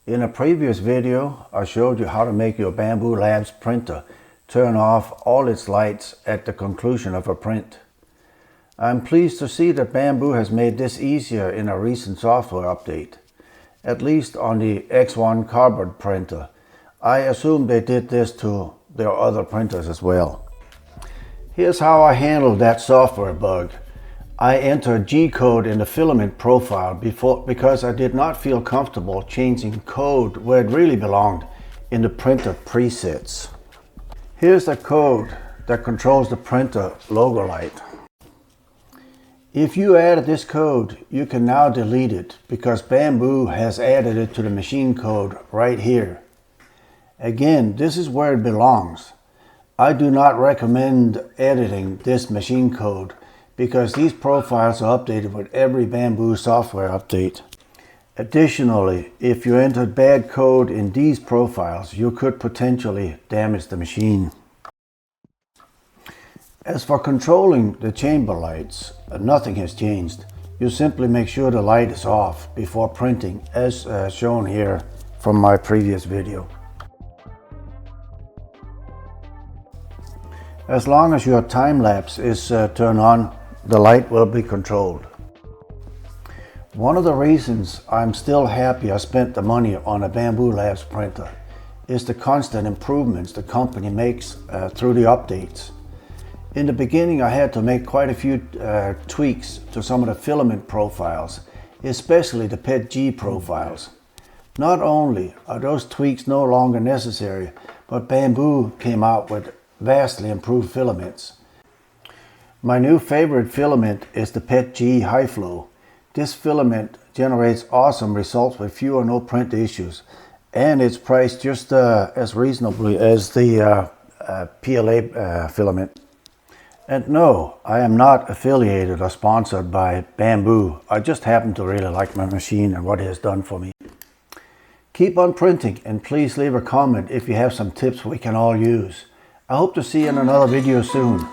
In a previous video, I showed you how to make your Bambu Labs printer turn off all its lights at the conclusion of a print. I'm pleased to see that Bambu has made this easier in a recent software update, at least on the X1 cardboard printer. I assume they did this to their other printers as well. Here's how I handled that software bug. I entered G-code in the filament profile because I did not feel comfortable changing code where it really belonged, in the printer presets. Here's the code that controls the printer logo light. If you added this code, you can now delete it because Bambu has added it to the machine code right here. Again, this is where it belongs. I do not recommend editing this machine code because these profiles are updated with every Bambu software update. Additionally, if you entered bad code in these profiles, you could potentially damage the machine. As for controlling the chamber lights, nothing has changed. You simply make sure the light is off before printing, as shown here from my previous video. As long as your time lapse is turned on, the light will be controlled. One of the reasons I'm still happy I spent the money on a Bambu Labs printer is the constant improvements the company makes through the updates. In the beginning, I had to make quite a few tweaks to some of the filament profiles, especially the PETG profiles. Not only are those tweaks no longer necessary, but Bambu came out with vastly improved filaments. My new favorite filament is the PETG High Flow. This filament generates awesome results with few or no print issues, and it's priced just as reasonably as the PLA filament. And no, I am not affiliated or sponsored by Bambu. I just happen to really like my machine and what it has done for me. Keep on printing, and please leave a comment if you have some tips we can all use. I hope to see you in another video soon.